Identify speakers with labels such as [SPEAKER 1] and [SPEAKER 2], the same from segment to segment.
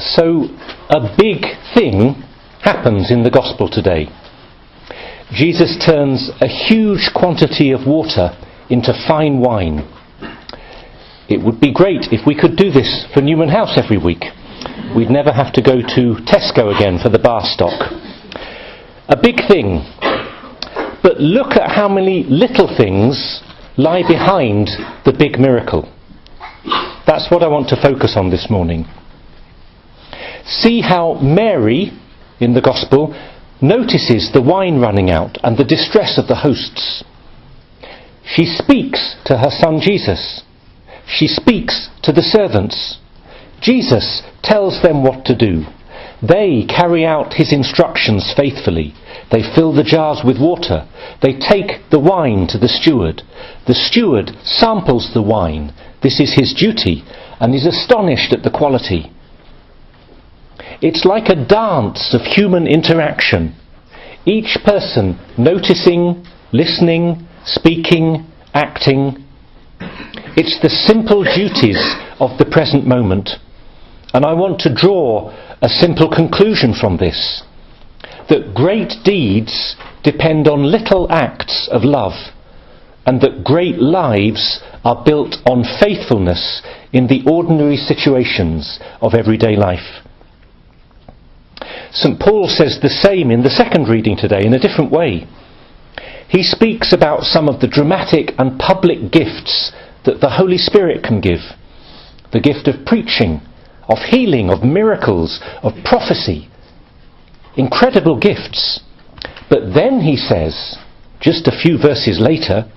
[SPEAKER 1] So a big thing happens in the gospel today. Jesus turns a huge quantity of water into fine wine. It would be great if we could do this for Newman House every week. We'd never have to go to Tesco again for the bar stock. A big thing. But look at how many little things lie behind the big miracle. That's what I want to focus on this morning. See how Mary, in the Gospel, notices the wine running out and the distress of the hosts. She speaks to her son Jesus. She speaks to the servants. Jesus tells them what to do. They carry out his instructions faithfully. They fill the jars with water. They take the wine to the steward. The steward samples the wine. This is his duty, and is astonished at the quality. It's like a dance of human interaction. Each person noticing, listening, speaking, acting. It's the simple duties of the present moment. And I want to draw a simple conclusion from this. That great deeds depend on little acts of love. And that great lives are built on faithfulness in the ordinary situations of everyday life. St. Paul says the same in the second reading today in a different way. He speaks about some of the dramatic and public gifts that the Holy Spirit can give. The gift of preaching, of healing, of miracles, of prophecy. Incredible gifts. But then he says, just a few verses later,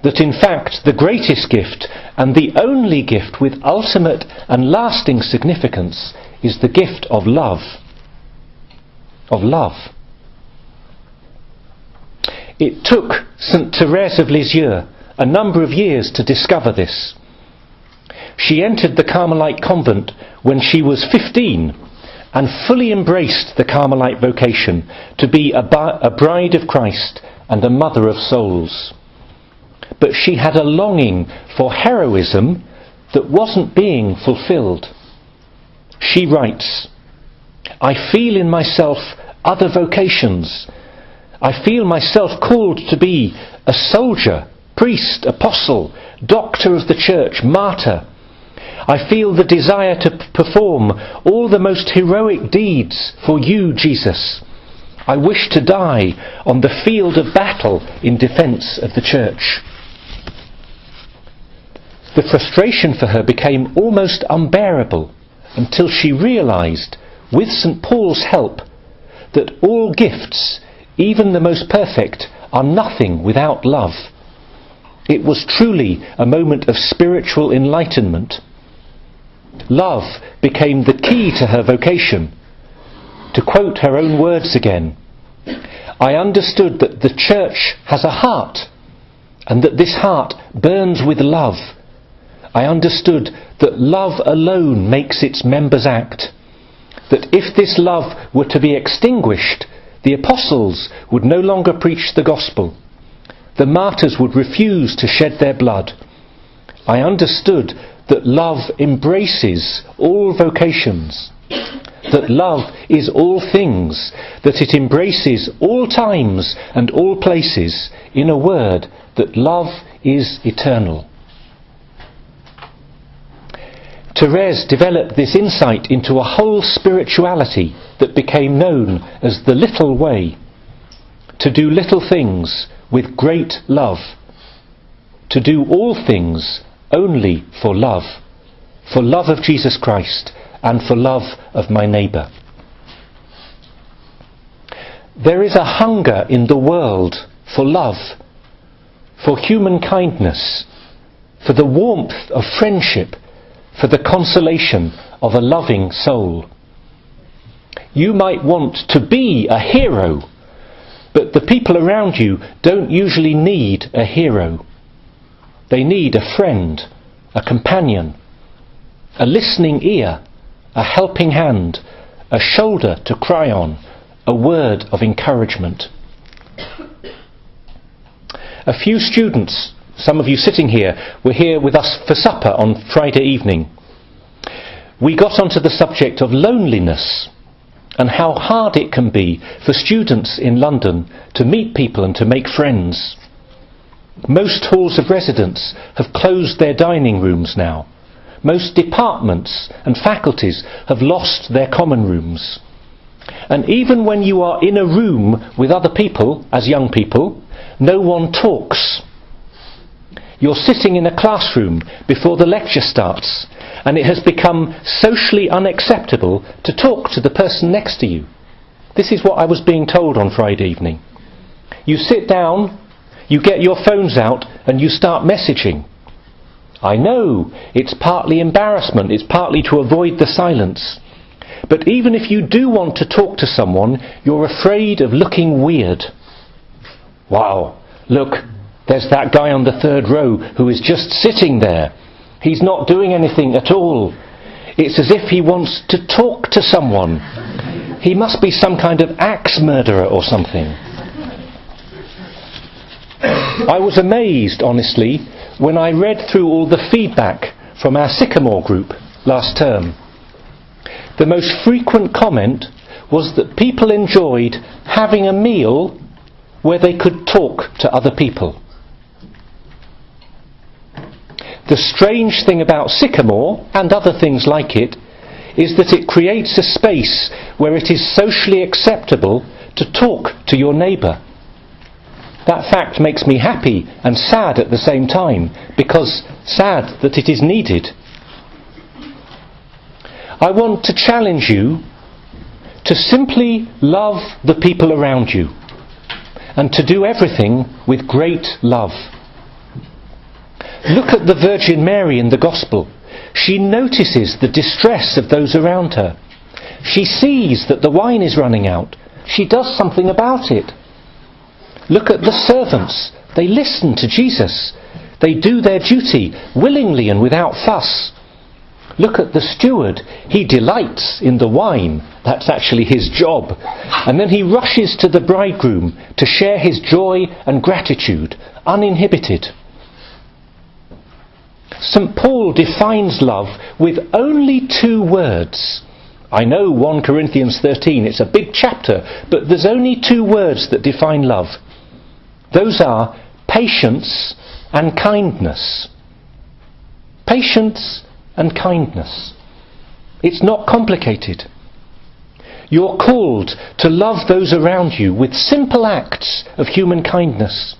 [SPEAKER 1] that in fact the greatest gift and the only gift with ultimate and lasting significance is the gift of love. Of love. It took St. Therese of Lisieux a number of years to discover this. She entered the Carmelite convent when she was 15 and fully embraced the Carmelite vocation to be a bride of Christ and a mother of souls. But she had a longing for heroism that wasn't being fulfilled. She writes, "I feel in myself other vocations. I feel myself called to be a soldier, priest, apostle, doctor of the church, martyr. I feel the desire to perform all the most heroic deeds for you, Jesus. I wish to die on the field of battle in defence of the church." The frustration for her became almost unbearable until she realised, with St. Paul's help, that all gifts, even the most perfect, are nothing without love. It was truly a moment of spiritual enlightenment. Love became the key to her vocation. To quote her own words again, "I understood that the church has a heart, and that this heart burns with love. I understood that love alone makes its members act. That if this love were to be extinguished, the apostles would no longer preach the gospel. The martyrs would refuse to shed their blood. I understood that love embraces all vocations, that love is all things, that it embraces all times and all places. In a word, that love is eternal." Therese developed this insight into a whole spirituality that became known as the little way. To do little things with great love. To do all things only for love of Jesus Christ and for love of my neighbour. There is a hunger in the world for love, for human kindness, for the warmth of friendship, for the consolation of a loving soul. You might want to be a hero, but the people around you don't usually need a hero. They need a friend, a companion, a listening ear, a helping hand, a shoulder to cry on, a word of encouragement. A few students, some of you sitting here, were here with us for supper on Friday evening. we got onto the subject of loneliness and how hard it can be for students in London to meet people and to make friends. Most halls of residence have closed their dining rooms now. Most departments and faculties have lost their common rooms. And even when you are in a room with other people, as young people, no one talks. You're sitting in a classroom before the lecture starts, and it has become socially unacceptable to talk to the person next to you. This is what I was being told on Friday evening. You sit down, you get your phones out, and you start messaging. I know, it's partly embarrassment, it's partly to avoid the silence. But even if you do want to talk to someone, you're afraid of looking weird. Wow, look, there's that guy on the third row who is just sitting there. He's not doing anything at all. It's as if he wants to talk to someone. He must be some kind of axe murderer or something. I was amazed, honestly, when I read through all the feedback from our Sycamore group last term. The most frequent comment was that people enjoyed having a meal where they could talk to other people. The strange thing about Sycamore, and other things like it, is that it creates a space where it is socially acceptable to talk to your neighbour. That fact makes me happy and sad at the same time, because sad that it is needed. I want to challenge you to simply love the people around you and to do everything with great love. Look at the Virgin Mary in the Gospel. She notices the distress of those around her. She sees that the wine is running out. She does something about it. Look at the servants. They listen to Jesus. They do their duty willingly and without fuss. Look at the steward. He delights in the wine. That's actually his job. And then he rushes to the bridegroom to share his joy and gratitude, uninhibited. St. Paul defines love with only 2 words. I know 1 Corinthians 13, it's a big chapter, but there's only 2 words that define love. Those are patience and kindness. Patience and kindness. It's not complicated. You're called to love those around you with simple acts of human kindness.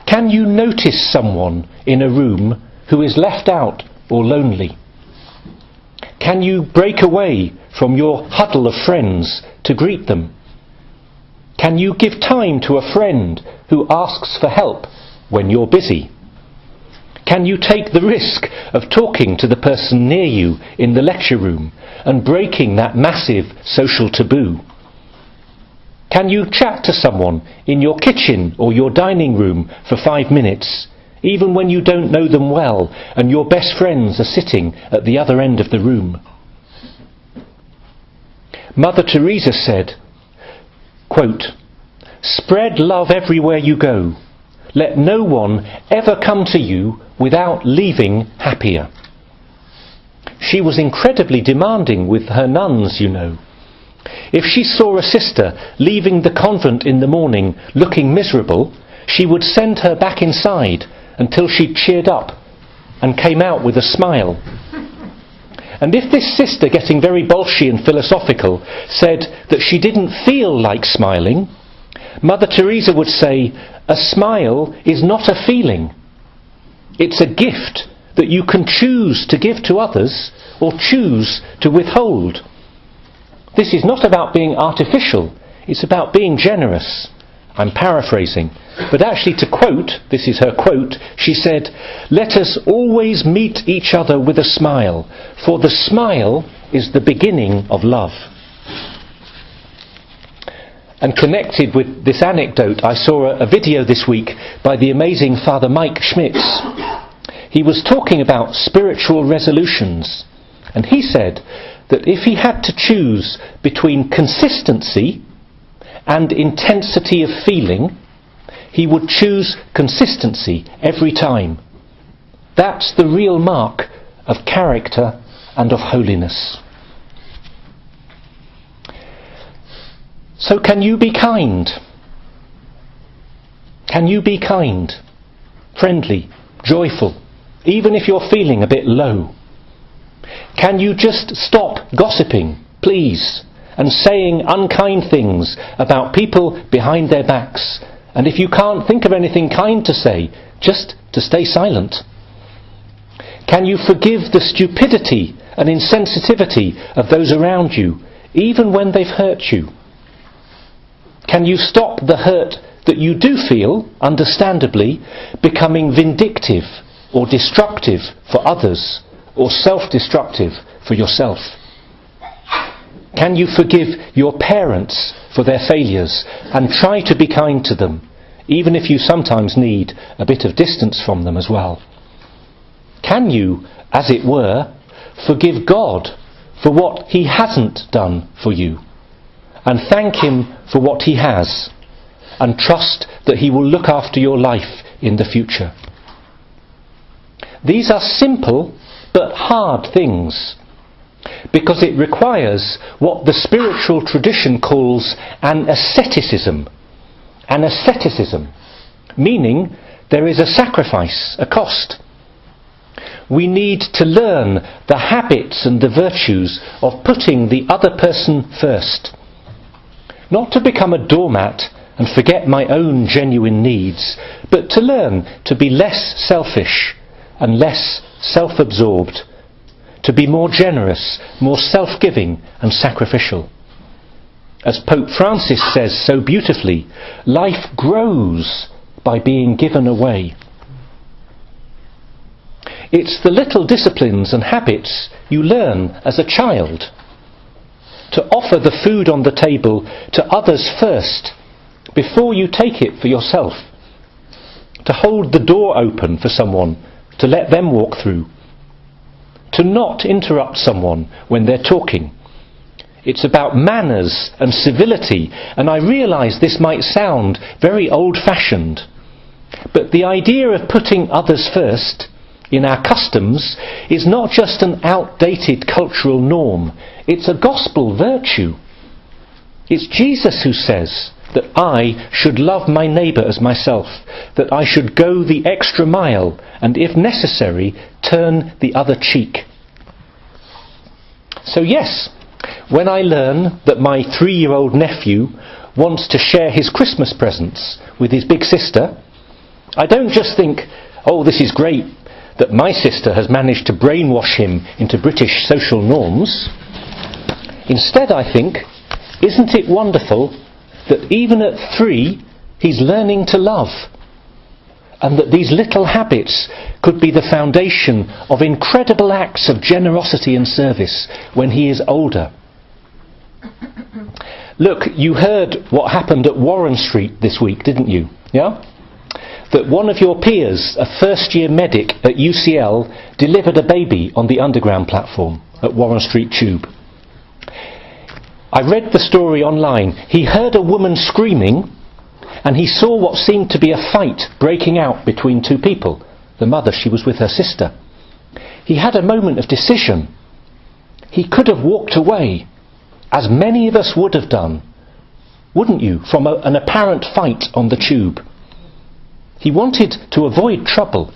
[SPEAKER 1] Can you notice someone in a room who is left out or lonely? Can you break away from your huddle of friends to greet them? Can you give time to a friend who asks for help when you're busy? Can you take the risk of talking to the person near you in the lecture room and breaking that massive social taboo? Can you chat to someone in your kitchen or your dining room for 5 minutes, even when you don't know them well and your best friends are sitting at the other end of the room? Mother Teresa said, quote, "Spread love everywhere you go. Let no one ever come to you without leaving happier." She was incredibly demanding with her nuns, you know. If she saw a sister leaving the convent in the morning looking miserable, she would send her back inside until she cheered up and came out with a smile. And if this sister, getting very bolshy and philosophical, said that she didn't feel like smiling, Mother Teresa would say, "A smile is not a feeling. It's a gift that you can choose to give to others or choose to withhold. This is not about being artificial, it's about being generous." I'm paraphrasing, but actually to quote, this is her quote, she said, "Let us always meet each other with a smile, for the smile is the beginning of love." And connected with this anecdote, I saw a video this week by the amazing Father Mike Schmitz. He was talking about spiritual resolutions, and he said that if he had to choose between consistency and intensity of feeling, he would choose consistency every time. That's the real mark of character and of holiness. So can you be kind? Can you be kind, friendly, joyful, even if you're feeling a bit low? Can you just stop gossiping, please, and saying unkind things about people behind their backs? And if you can't think of anything kind to say, just to stay silent. Can you forgive the stupidity and insensitivity of those around you, even when they've hurt you? Can you stop the hurt that you do feel, understandably, becoming vindictive or destructive for others, or self-destructive for yourself? Can you forgive your parents for their failures and try to be kind to them, even if you sometimes need a bit of distance from them as well? Can you, as it were, forgive God for what he hasn't done for you, and thank him for what he has, and trust that he will look after your life in the future? These are simple but hard things, because it requires what the spiritual tradition calls an asceticism. An asceticism, meaning there is a sacrifice, a cost. We need to learn the habits and the virtues of putting the other person first. Not to become a doormat and forget my own genuine needs, but to learn to be less selfish and less self-absorbed, to be more generous, more self-giving and sacrificial. As Pope Francis says so beautifully, life grows by being given away. It's the little disciplines and habits you learn as a child. To offer the food on the table to others first, before you take it for yourself. To hold the door open for someone, to let them walk through. To not interrupt someone when they're talking. It's about manners and civility, and I realise this might sound very old-fashioned, but the idea of putting others first in our customs is not just an outdated cultural norm, it's a gospel virtue. It's Jesus who says that I should love my neighbour as myself, that I should go the extra mile, and if necessary, turn the other cheek. So yes, when I learn that my 3-year-old nephew wants to share his Christmas presents with his big sister, I don't just think, oh, this is great that my sister has managed to brainwash him into British social norms. Instead, I think, isn't it wonderful that even at 3, he's learning to love, and that these little habits could be the foundation of incredible acts of generosity and service when he is older. Look, you heard what happened at Warren Street this week, didn't you? Yeah? That one of your peers, a first-year medic at UCL, delivered a baby on the underground platform at Warren Street Tube. I read the story online. He heard a woman screaming, and he saw what seemed to be a fight breaking out between 2 people. The mother, she was with her sister. He had a moment of decision. He could have walked away, as many of us would have done, wouldn't you, from an apparent fight on the tube. He wanted to avoid trouble,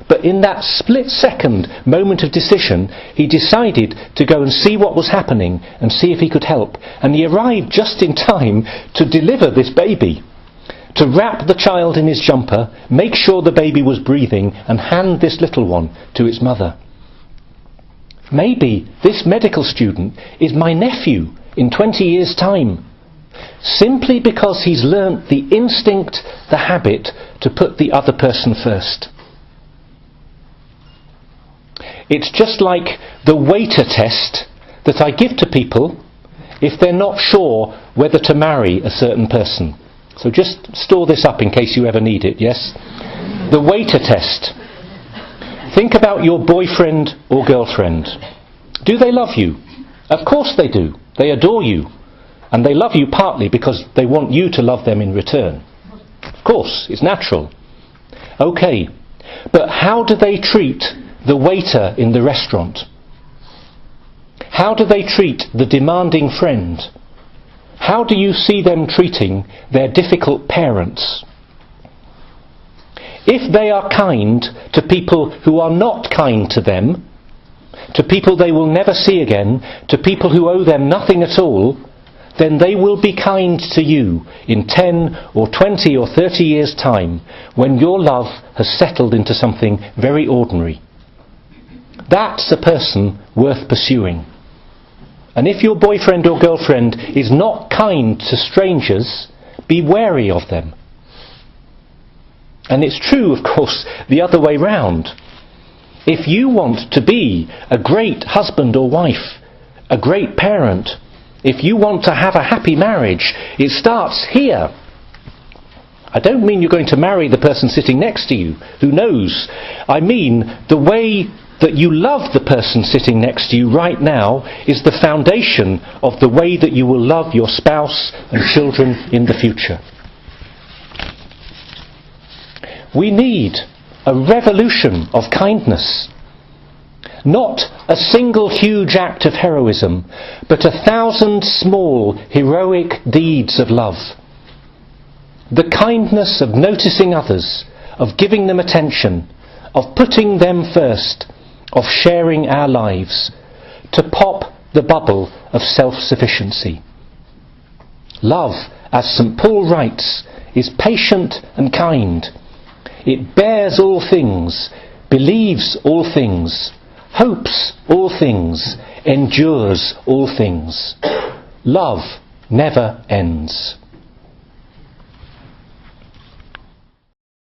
[SPEAKER 1] but in that split-second moment of decision, he decided to go and see what was happening and see if he could help. And he arrived just in time to deliver this baby, to wrap the child in his jumper, make sure the baby was breathing, and hand this little one to its mother. Maybe this medical student is my nephew in 20 years' time, simply because he's learnt the instinct, the habit, to put the other person first. It's just like the waiter test that I give to people if they're not sure whether to marry a certain person. So just store this up in case you ever need it, yes? The waiter test. Think about your boyfriend or girlfriend. Do they love you? Of course they do. They adore you. And they love you partly because they want you to love them in return. Of course, it's natural. Okay, but how do they treat the waiter in the restaurant? How do they treat the demanding friend? How do you see them treating their difficult parents? If they are kind to people who are not kind to them, to people they will never see again, to people who owe them nothing at all, then they will be kind to you in 10 or 20 or 30 years' time, when your love has settled into something very ordinary. That's a person worth pursuing. And if your boyfriend or girlfriend is not kind to strangers, be wary of them. And it's true, of course, the other way round. If you want to be a great husband or wife, a great parent, if you want to have a happy marriage, it starts here. I don't mean you're going to marry the person sitting next to you. Who knows? I mean the way that you love the person sitting next to you right now is the foundation of the way that you will love your spouse and children in the future. We need a revolution of kindness. Not a single huge act of heroism, but 1,000 small heroic deeds of love. The kindness of noticing others, of giving them attention, of putting them first, of sharing our lives, to pop the bubble of self-sufficiency. Love, as St. Paul writes, is patient and kind. It bears all things, believes all things, hopes all things, endures all things. Love never ends.